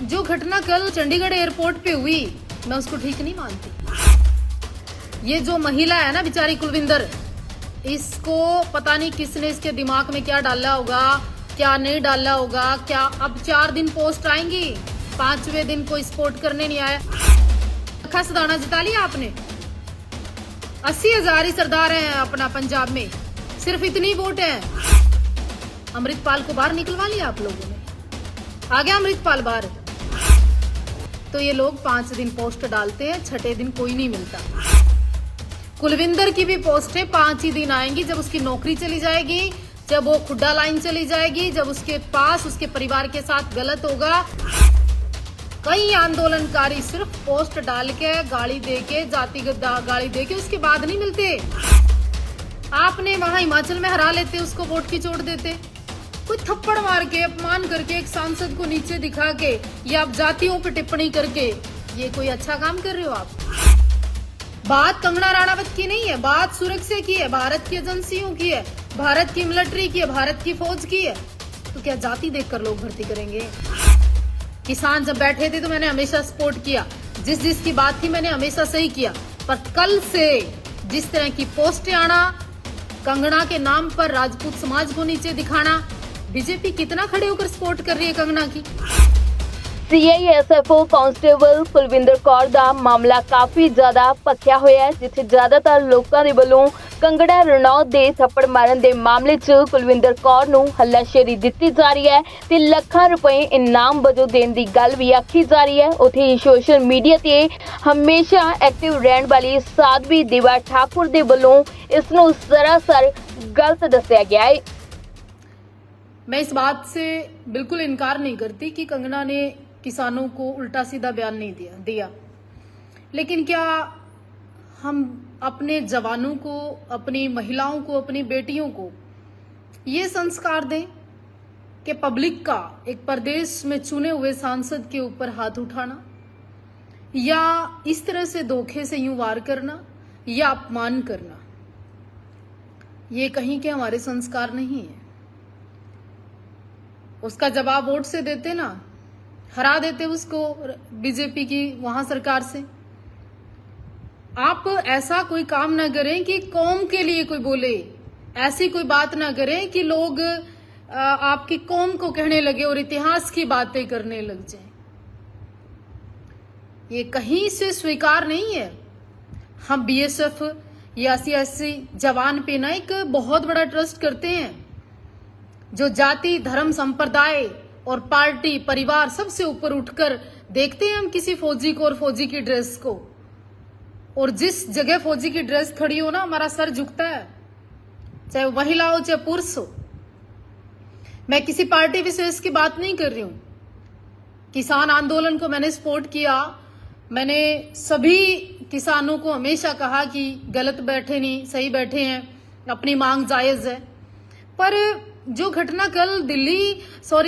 जो घटना कल चंडीगढ़ एयरपोर्ट पे हुई, मैं उसको ठीक नहीं मानती। ये जो महिला है ना बेचारी कुलविंदर, इसको पता नहीं किसने इसके दिमाग में क्या डाला होगा, क्या नहीं डाला होगा। क्या अब 4 दिन पोस्ट आएंगी, 5वें दिन कोई सपोर्ट करने नहीं आया। खस दाना जिता लिया आपने। 80,000 ही सरदार हैं अपना पंजाब में, सिर्फ इतनी वोट है। अमृतपाल को बाहर निकलवा लिया आप लोगों ने, आ गया अमृतपाल बाहर। तो ये लोग 5 दिन पोस्ट डालते हैं, 6ठे दिन कोई नहीं मिलता। कुलविंदर की भी पोस्टें 5 ही दिन आएंगी, जब उसकी नौकरी चली जाएगी, जब वो खुड्डा लाइन चली जाएगी, जब उसके पास उसके परिवार के साथ गलत होगा। कई आंदोलनकारी सिर्फ पोस्ट डाल के, गाली दे के, जातिगत गाली दे के उसके बाद नहीं मिलते। आपने वहां हिमाचल में हरा लेते, उसको वोट की चोट देते। कोई थप्पड़ मार के, अपमान करके, एक सांसद को नीचे दिखा के, या आप जातियों पर टिप्पणी करके, ये कोई अच्छा काम कर रहे हो आप? बात कंगना राणावत की नहीं है, बात सुरक्षा की है, भारत की एजेंसियों की है, भारत की मिलिट्री की है, भारत की फौज की है। तो क्या जाति देखकर लोग भर्ती करेंगे? किसान जब बैठे थे तो मैंने हमेशा सपोर्ट किया, जिस की बात थी मैंने हमेशा सही किया। पर कल से जिस तरह की पोस्टें आना, कंगना के नाम पर राजपूत समाज को नीचे दिखाना, बीजेपी कितना खड़े होकर सपोर्ट कर रही है कंगना की। CISFO ਕਾਂਸਟੇਬਲ ਕੁਲਵਿੰਦਰ ਕੌਰ ਦਾ ਮਾਮਲਾ ਕਾਫੀ ਜ਼ਿਆਦਾ ਭਖਿਆ ਹੋਇਆ ਹੈ, ਜਿੱਥੇ ਜ਼ਿਆਦਾਤਰ ਲੋਕਾਂ ਦੇ ਵੱਲੋਂ ਕੰਗਣਾ ਰਣੌਤ ਦੇ ਥੱਪੜ ਮਾਰਨ ਦੇ ਮਾਮਲੇ 'ਚ ਕੁਲਵਿੰਦਰ ਕੌਰ ਨੂੰ ਹੱਲਾਸ਼ੇਰੀ ਦਿੱਤੀ ਜਾ ਰਹੀ ਹੈ ਤੇ ਲੱਖਾਂ ਰੁਪਏ ਇਨਾਮ ਵਜੋਂ ਦੇਣ ਦੀ ਗੱਲ ਵੀ ਆਖੀ ਜਾ ਰਹੀ ਹੈ। ਉੱਥੇ ਹੀ ਸੋਸ਼ਲ ਮੀਡੀਆ ਤੇ ਹਮੇਸ਼ਾ ਐਕਟਿਵ ਰਹਿਣ ਵਾਲੀ ਸਾਧਵੀ ਦਿਵਾ ਠਾਕੁਰ ਦੇ ਵੱਲੋਂ ਇਸ ਨੂੰ ਸਰਾਸਰ ਗਲਤ ਦੱਸਿਆ ਗਿਆ ਹੈ। मैं इस बात से बिल्कुल इनकार नहीं करती कि कंगना ने किसानों को उल्टा सीधा बयान नहीं दिया। लेकिन क्या हम अपने जवानों को, अपनी महिलाओं को, अपनी बेटियों को ये संस्कार दें कि पब्लिक का एक प्रदेश में चुने हुए सांसद के ऊपर हाथ उठाना, या इस तरह से धोखे से यूं वार करना, या अपमान करना, ये कहीं के हमारे संस्कार नहीं है। उसका जवाब वोट से देते ना, हरा देते उसको बीजेपी की वहां सरकार से। आप ऐसा कोई काम ना करें कि कौम के लिए कोई बोले, ऐसी कोई बात ना करें कि लोग आपकी कौम को कहने लगे और इतिहास की बातें करने लग जाएं। ये कहीं से स्वीकार नहीं है। हम BSF या CSC जवान पे ना एक बहुत बड़ा ट्रस्ट करते हैं, जो जाति, धर्म, संप्रदाय और पार्टी, परिवार सबसे ऊपर उठकर देखते हैं हम किसी फौजी को और फौजी की ड्रेस को। और जिस जगह फौजी की ड्रेस खड़ी हो ना, हमारा सर झुकता है, चाहे वो महिला हो चाहे पुरुष हो। मैं किसी पार्टी विशेष की बात नहीं कर रही हूं। किसान आंदोलन को मैंने सपोर्ट किया। मैंने सभी किसानों को हमेशा कहा कि गलत बैठे नहीं, सही बैठे हैं, अपनी मांग जायज है। पर जो घटना कल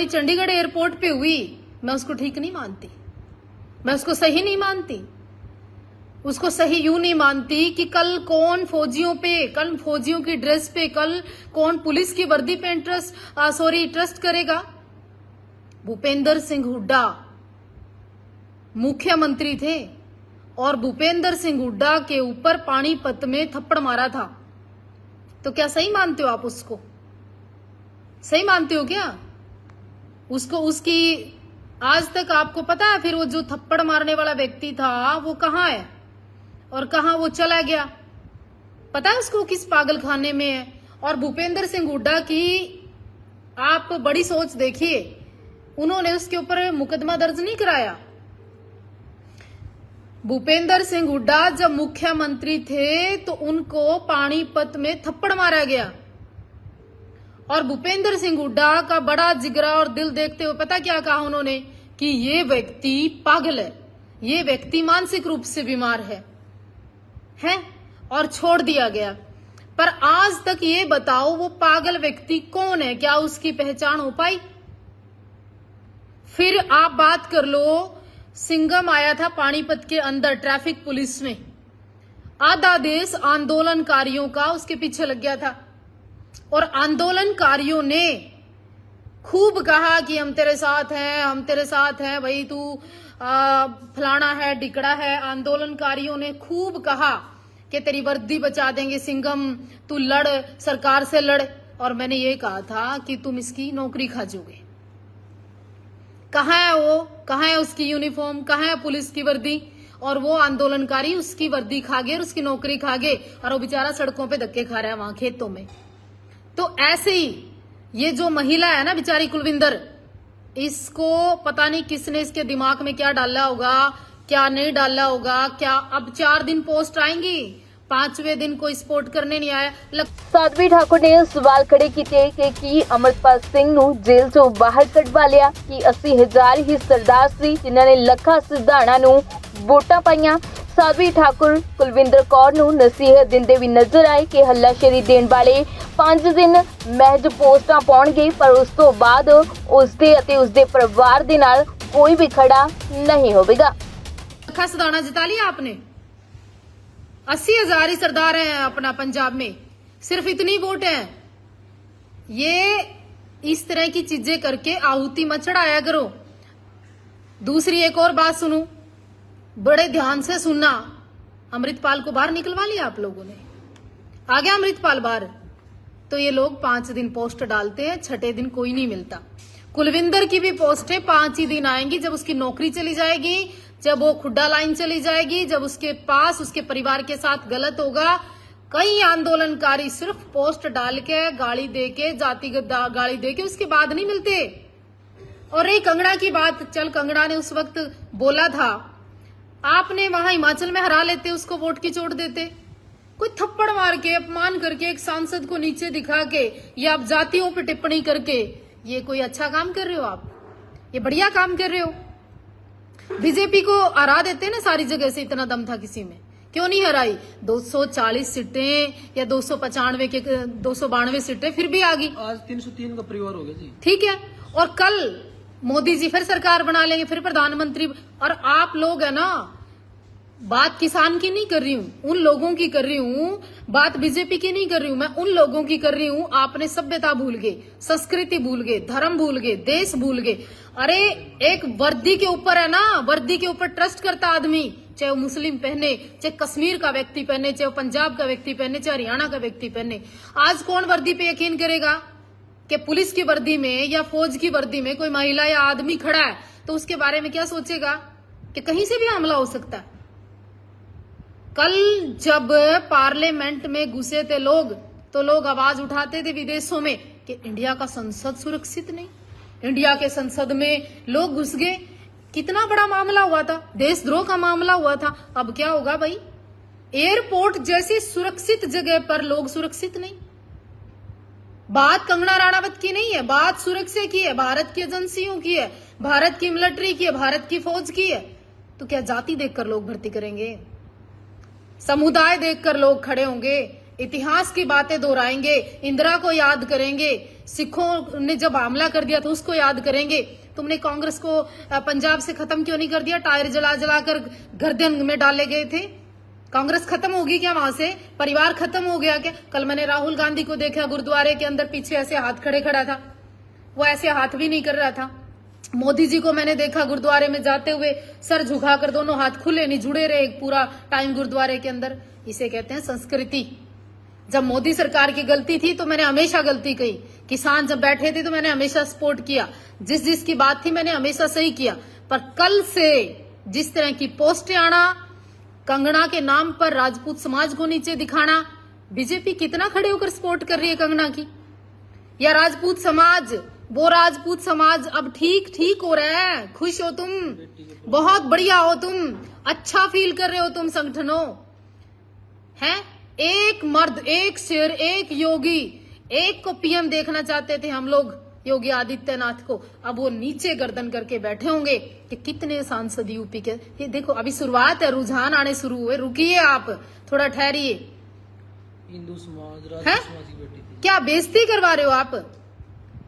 चंडीगढ़ एयरपोर्ट पे हुई, मैं उसको ठीक नहीं मानती, मैं उसको सही नहीं मानती। उसको सही यूं नहीं मानती कि कल कौन फौजियों पे, कल फौजियों की ड्रेस पे, कल कौन पुलिस की वर्दी पे ट्रस्ट करेगा। भूपेंद्र सिंह हुड्डा मुख्यमंत्री थे और भूपेंद्र सिंह हुड्डा के ऊपर पानीपत में थप्पड़ मारा था। तो क्या सही मानते हो आप उसको? सही मानते हो क्या उसको? उसकी आज तक आपको पता है फिर वो जो थप्पड़ मारने वाला व्यक्ति था वो कहाँ है और कहाँ वो चला गया? पता है उसको किस पागल खाने में है? और भूपेंद्र सिंह हुड्डा की आप बड़ी सोच देखिए, उन्होंने उसके ऊपर मुकदमा दर्ज नहीं कराया। भूपेंद्र सिंह हुड्डा जब मुख्यमंत्री थे तो उनको पानीपत में थप्पड़ मारा गया, और भूपेंद्र सिंह हुड्डा का बड़ा जिगरा और दिल देखते हुए पता क्या कहा उन्होंने? कि ये व्यक्ति पागल है, ये व्यक्ति मानसिक रूप से बीमार है, और छोड़ दिया गया। पर आज तक ये बताओ वो पागल व्यक्ति कौन है? क्या उसकी पहचान हो पाई? फिर आप बात कर लो, सिंघम आया था पानीपत के अंदर ट्रैफिक पुलिस में, आधा देश आंदोलनकारियों का उसके पीछे लग गया था, और आंदोलनकारियों ने खूब कहा कि हम तेरे साथ हैं, हम तेरे साथ हैं, भाई तू फलाना है, डिकड़ा है। आंदोलनकारियों ने खूब कहा कि तेरी वर्दी बचा देंगे सिंघम, तू लड़, सरकार से लड़। और मैंने ये कहा था कि तुम इसकी नौकरी खा जाओगे। कहाँ है वो, कहाँ है उसकी यूनिफॉर्म, कहाँ है पुलिस की वर्दी? और वो आंदोलनकारी उसकी वर्दी खा गए और उसकी नौकरी खा गए, और वो बेचारा सड़कों पे धक्के खा रहा है वहां खेतों में। तो ऐसे ही ये जो महिला है ना बेचारी कुलविंदर, इसको पता नहीं किसने इसके दिमाग में क्या डाला होगा, क्या नहीं डाला होगा। क्या अब 4 दिन पोस्ट आएंगी, 5वें दिन कोई सपोर्ट करने नहीं आया। साध्वी ठाकुर ने सवाल खड़े ਕੀਤੇ ਕਿ ਕੀ ਅਮਰਪਾਲ ਸਿੰਘ ਨੂੰ ਜੇਲ੍ਹ ਤੋਂ ਬਾਹਰ ਕਢਵਾ ਲਿਆ ਕਿ 80,000 ਹੀ ਸਰਦਾਰ ਸੀ ਜਿਨ੍ਹਾਂ ਨੇ ਲੱਖਾਂ ਸਿਧਾਣਾ ਨੂੰ ਵੋਟਾਂ ਪਾਈਆਂ। ਸਾਧਵੀ ਠਾकुर ਕੁਲਵਿੰਦਰ ਕੌਰ ਨੂੰ ਨਸੀਹਤ ਦਿੰਦੇ ਵੀ ਨਜ਼ਰ ਆਏ ਕਿ ਹੱਲਾਸ਼ੇਰੀ ਦੇਣ ਵਾਲੇ 5 ਦਿਨ ਮਹਿਜ ਪੋਸਟਾਂ ਪਾਉਣਗੇ, ਪਰ ਉਸ ਤੋਂ ਬਾਅਦ ਉਸਦੇ ਅਤੇ ਉਸਦੇ ਪਰਿਵਾਰ ਦੇ ਨਾਲ ਕੋਈ ਵੀ ਖੜਾ ਨਹੀਂ ਹੋਵੇਗਾ। ਲੱਖਾਂ ਸਿਧਾਣਾ ਜਿਤਾ लिया आपने, 80,000 ही सरदार हैं अपना पंजाब में, सिर्फ इतनी वोट है। ये इस तरह की चीजें करके आहुति मत चढ़ाया करो। दूसरी एक और बात सुनो, बड़े ध्यान से सुनना। अमृतपाल को बाहर निकलवा लिया आप लोगों ने, आ गया अमृतपाल बाहर, तो ये लोग 5 दिन पोस्ट डालते हैं, 6ठे दिन कोई नहीं मिलता। कुलविंदर की भी पोस्टें 5 ही दिन आएंगी, जब उसकी नौकरी चली जाएगी, जब वो खुड्डा लाइन चली जाएगी, जब उसके पास उसके परिवार के साथ गलत होगा। कई आंदोलनकारी सिर्फ पोस्ट डाल के, गाली देके, जातिगत गाली देके उसके बाद नहीं मिलते। और एक कंगना की बात, चल कंगना ने उस वक्त बोला था, आपने वहां हिमाचल में हरा लेते, उसको वोट की चोट देते। कोई थप्पड़ मार के, अपमान करके, एक सांसद को नीचे दिखा के, या आप जातियों पर टिप्पणी करके, ये कोई अच्छा काम कर रहे हो आप? ये बढ़िया काम कर रहे हो। बीजेपी को हरा देते ना सारी जगह से, इतना दम था किसी में, क्यों नहीं हराई? 240 सीटें या 295 के 292 सीटें फिर भी आ गई। आज 303 का परिवार हो गया जी। ठीक है, और कल मोदी जी फिर सरकार बना लेंगे, फिर प्रधानमंत्री। और आप लोग है ना, बात किसान की नहीं कर रही हूं, उन लोगों की कर रही हूं, बात बीजेपी की नहीं कर रही हूं, मैं उन लोगों की कर रही हूं। आपने सभ्यता भूल गए, संस्कृति भूल गए, धर्म भूल गए, देश भूल गए। अरे एक वर्दी के ऊपर है ना, वर्दी के ऊपर ट्रस्ट करता आदमी, चाहे वो मुस्लिम पहने, चाहे कश्मीर का व्यक्ति पहने, चाहे वो पंजाब का व्यक्ति पहने, चाहे हरियाणा का व्यक्ति पहने। आज कौन वर्दी पे यकीन करेगा? कि पुलिस की वर्दी में या फौज की वर्दी में कोई महिला या आदमी खड़ा है, तो उसके बारे में क्या सोचेगा कि कहीं से भी हमला हो सकता है। कल जब पार्लियामेंट में घुसे थे लोग, तो लोग आवाज उठाते थे विदेशों में कि इंडिया का संसद सुरक्षित नहीं, इंडिया के संसद में लोग घुस गए। कितना बड़ा मामला हुआ था, देशद्रोह का मामला हुआ था। अब क्या होगा भाई? एयरपोर्ट जैसी सुरक्षित जगह पर लोग सुरक्षित नहीं। बात कंगना राणावत की नहीं है, बात सुरक्षा की है, भारत की एजेंसियों की है, भारत की मिलिट्री की है, भारत की फौज की है। तो क्या जाति देखकर लोग भर्ती करेंगे? समुदाय देखकर लोग खड़े होंगे, इतिहास की बातें दोहराएंगे, इंदिरा को याद करेंगे, सिखों ने जब हमला कर दिया था उसको याद करेंगे। तुमने कांग्रेस को पंजाब से खत्म क्यों नहीं कर दिया? टायर जला जलाकर गर्दन में डाले गए थे। कांग्रेस खत्म होगी क्या वहां से? परिवार खत्म हो गया क्या? कल मैंने राहुल गांधी को देखा गुरुद्वारे के अंदर, पीछे ऐसे हाथ खड़ा था, वो ऐसे हाथ भी नहीं कर रहा था। मोदी जी को मैंने देखा गुरुद्वारे में जाते हुए, सर झुकाकर, दोनों हाथ खुले, नहीं जुड़े रहे पूरा टाइम गुरुद्वारे के अंदर। इसे कहते हैं संस्कृति। जब मोदी सरकार की गलती थी तो मैंने हमेशा गलती कही, किसान जब बैठे थे तो मैंने हमेशा सपोर्ट किया, जिस जिस की बात थी मैंने हमेशा सही किया। पर कल से जिस तरह की पोस्टें आना, कंगना के नाम पर राजपूत समाज को नीचे दिखाना, बीजेपी कितना खड़े होकर सपोर्ट कर रही है कंगना की? या राजपूत समाज, वो राजपूत समाज अब ठीक हो रहा है, खुश हो तुम, बहुत बढ़िया हो तुम, अच्छा फील कर रहे हो तुम संगठनों हैं। एक मर्द, एक शेर, एक योगी, एक को पीएम देखना चाहते थे हम लोग, योगी आदित्यनाथ को। अब वो नीचे गर्दन करके बैठे होंगे कि कितने सांसद यूपी के। ये देखो अभी शुरुआत है, रुझान आने शुरू हुए, रुकिए आप, थोड़ा ठहरिए। हिंदू समाज, राजपूत समाज की बेटी थी। क्या बेइज्जती करवा रहे हो आप?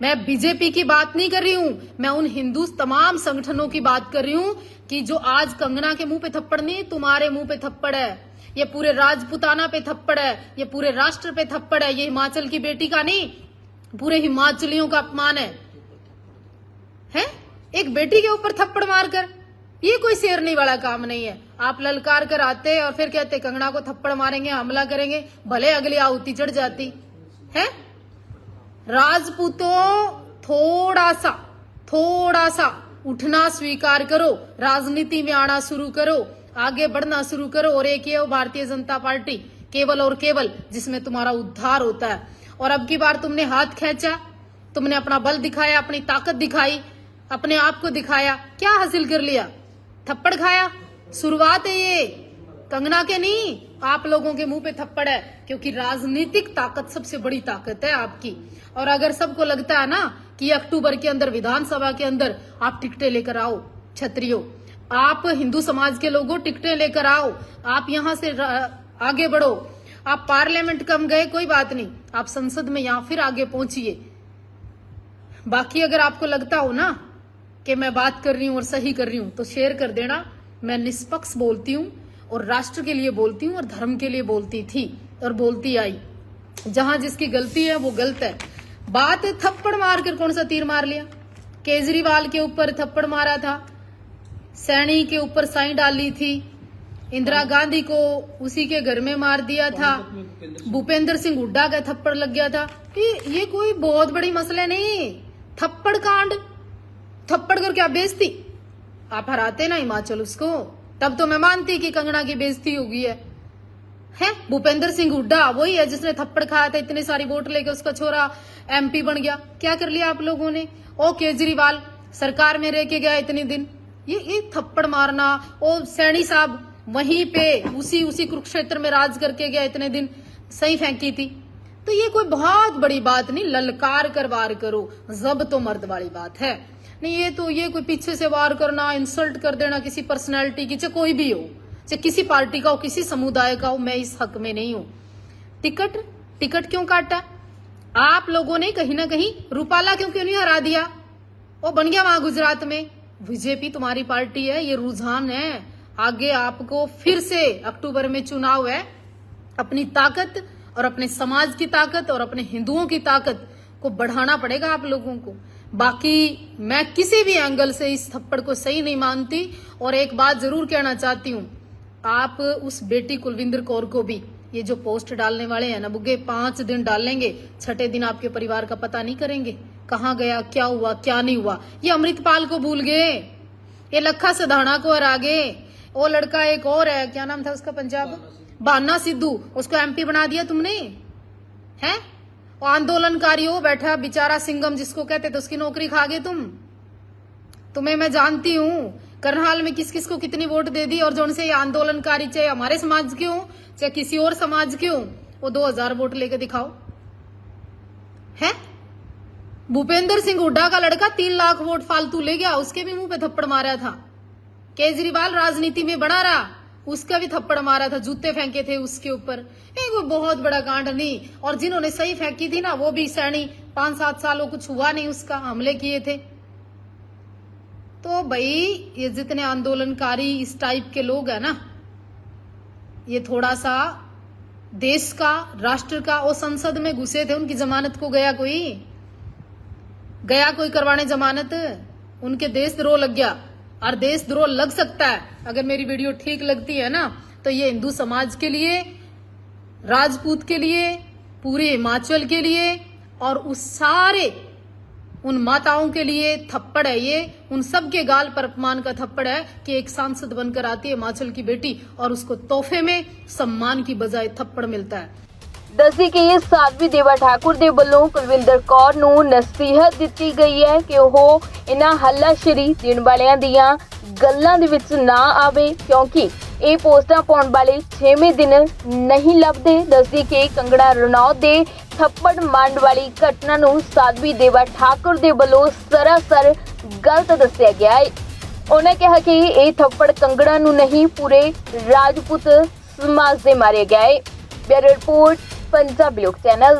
मैं बीजेपी की बात नहीं कर रही हूं, मैं उन हिंदू तमाम संगठनों की बात कर रही हूं कि जो आज कंगना के मुंह पे थप्पड़ नहीं, तुम्हारे मुंह पे थप्पड़ है, ये पूरे राजपुताना पे थप्पड़ है, ये पूरे राष्ट्र पे थप्पड़ है। ये हिमाचल की बेटी का नहीं, पूरे हिमाचलियों का अपमान है। हैं? एक बेटी के ऊपर थप्पड़ मारकर, ये कोई शेरनी वाला काम नहीं है। आप ललकार कर आते और फिर कहते कंगना को थप्पड़ मारेंगे, हमला करेंगे, भले अगली आहुति चढ़ जाती है। राजपूतों, थोड़ा सा उठना स्वीकार करो, राजनीति में आना शुरू करो, आगे बढ़ना शुरू करो, और एक ये भारतीय जनता पार्टी केवल और केवल जिसमें तुम्हारा उद्धार होता है। और अब की बार तुमने हाथ खींचा, तुमने अपना बल दिखाया, अपनी ताकत दिखाई, अपने आप को दिखाया, क्या हासिल कर लिया? थप्पड़ खाया। शुरुआत है ये, कंगना के नहीं, आप लोगों के मुंह पे थप्पड़ है, क्योंकि राजनीतिक ताकत सबसे बड़ी ताकत है आपकी। और अगर सबको लगता है ना कि अक्टूबर के अंदर विधानसभा के अंदर आप टिकटें लेकर आओ, क्षत्रियो, आप हिंदू समाज के लोगों टिकटें लेकर आओ, आप यहां से आगे बढ़ो, आप पार्लियामेंट कम गए कोई बात नहीं, आप संसद में यहां फिर आगे पहुंचिए। बाकी अगर आपको लगता हो ना कि मैं बात कर रही हूं और सही कर रही हूं तो शेयर कर देना। मैं निष्पक्ष बोलती हूं और राष्ट्र के लिए बोलती हूं और धर्म के लिए बोलती थी और बोलती आई। जहां जिसकी गलती है वो गलत है। बात है थप्पड़ मारकर, कौन सा तीर मार लिया? केजरीवाल के ऊपर थप्पड़ मारा था, सैनी के ऊपर साई डाली थी, इंदिरा गांधी को उसी के घर में मार दिया था, भूपेंद्र सिंह हुड्डा का थप्पड़ लग गया था। ये कोई बहुत बड़ी मसले नहीं। थप्पड़ कांड, थप्पड़ कर क्या बेइज्जती? आप हराते ना हिमाचल उसको, तब तो मैं मानती कि कंगना की बेइज्जती हो गई है। भूपेंद्र सिंह हुड्डा वही है जिसने थप्पड़ खाया था, इतने सारी वोट लेके उसका छोरा एमपी बन गया। क्या कर लिया आप लोगों ने? ओ केजरीवाल सरकार में रह के गया इतने दिन, ये थप्पड़ मारना। ओ सैनी साहब वहीं पे उसी कुरुक्षेत्र में राज करके गया इतने दिन, सही फेंकी थी। तो ये कोई बहुत बड़ी बात नहीं, ललकार कर वार करो, जब तो मर्द वाली बात है नहीं। ये कोई पीछे से वार करना, इंसल्ट कर देना किसी पर्सनैलिटी की, चाहे कोई भी हो, चाहे किसी पार्टी का हो, किसी समुदाय का हो, मैं इस हक में नहीं हूं। टिकट क्यों काटा आप लोगों ने? कहीं ना कहीं रूपाला क्यों नहीं हरा दिया? वो बन गया वहां गुजरात में। बीजेपी तुम्हारी पार्टी है, ये रुझान है। आगे आपको फिर से अक्टूबर में चुनाव है, अपनी ताकत और अपने समाज की ताकत और अपने हिंदुओं की ताकत को बढ़ाना पड़ेगा आप लोगों को। बाकी मैं किसी भी एंगल से इस थप्पड़ को सही नहीं मानती। और एक बात जरूर कहना चाहती हूँ, आप उस बेटी कुलविंदर कौर को भी, ये जो पोस्ट डालने वाले हैं ना बुग्गे, 5 दिन डालेंगे, छठे दिन आपके परिवार का पता नहीं करेंगे, कहाँ गया, क्या हुआ, क्या नहीं हुआ। ये अमृतपाल को भूल गए, ये लखा सधाना को हरा गए। वो लड़का एक और है, क्या नाम था उसका, पंजाब, बाना सिद्धू, उसको एमपी बना दिया तुमने, हैं? वो आंदोलनकारी हो बैठा बेचारा सिंघम जिसको कहते थे, उसकी नौकरी खा गए तुम। तुम्हें मैं जानती हूँ करनाल में किस किस को कितनी वोट दे दी, और जो उनसे ये आंदोलनकारी, चाहे हमारे समाज के हो चाहे किसी और समाज के हो, वो 2000 वोट लेके दिखाओ। है भूपेंद्र सिंह हुड्डा का लड़का 3 लाख वोट फालतू ले गया, उसके भी मुंह पे थप्पड़ मारा था। केजरीवाल राजनीति में बना रहा, उसका भी थप्पड़ मारा था, जूते फेंके थे उसके ऊपर। वो बहुत बड़ा कांड नहीं। और जिन्होंने सही फेंकी थी ना, वो भी सैनी 5-7 सालों कुछ हुआ नहीं उसका, हमले किए थे। तो भाई ये जितने आंदोलनकारी इस टाइप के लोग हैं ना, ये थोड़ा सा देश का, राष्ट्र का, वो संसद में घुसे थे, उनकी जमानत को गया कोई करवाने जमानत, उनके देशद्रोह लग गया। और देशद्रोह लग सकता है, अगर मेरी वीडियो ठीक लगती है ना, तो ये हिंदू समाज के लिए, राजपूत के लिए, पूरे हिमाचल के लिए और उस सारे उन माताओं के लिए थप्पड़ है। ये उन सब के गाल पर अपमान का थप्पड़ है कि एक सांसद बनकर आती है हिमाचल की बेटी और उसको तोहफे में सम्मान की बजाय थप्पड़ मिलता है। ਦੱਸੀ ਕਿ ਸਾਧਵੀ ਦੇਵਾ ਠਾਕੁਰ ਦੇ ਵੱਲੋਂ ਕੁਲਵਿੰਦਰ ਕੌਰ ਨੂੰ ਨਸੀਹਤ ਦਿੱਤੀ ਗਈ ਹੈ ਕਿ ਉਹ ਇਹਨਾਂ ਹੱਲਾਸ਼ੇਰੀ ਦੇਣ ਵਾਲਿਆਂ ਦੀਆਂ ਗੱਲਾਂ ਦੇ ਵਿੱਚ ਨਾ ਆਵੇ, ਕਿਉਂਕਿ ਇਹ ਪੋਸਟਾਂ ਪਾਉਣ ਵਾਲੇ 6ਵੇਂ ਦਿਨ ਨਹੀਂ ਲੱਭਦੇ। ਦੱਸਦੀ ਕਿ ਕੰਗਣਾ ਰਣੌਤ ਦੇ ਥੱਪੜ ਮਾਰਨ ਵਾਲੀ ਘਟਨਾ ਨੂੰ ਸਾਧਵੀ ਦੇਵਾ ਠਾਕੁਰ ਦੇ ਵੱਲੋਂ ਸਰਾਸਰ ਗਲਤ ਦੱਸਿਆ ਗਿਆ ਹੈ। ਉਹਨੇ ਕਿਹਾ ਕਿ ਇਹ ਥੱਪੜ ਕੰਗਣਾ ਨੂੰ ਨਹੀਂ, ਪੂਰੇ ਰਾਜਪੂਤ समाज से मारे गए। ब्यूरो रिपोर्ट पंजाबी लोक चैनल।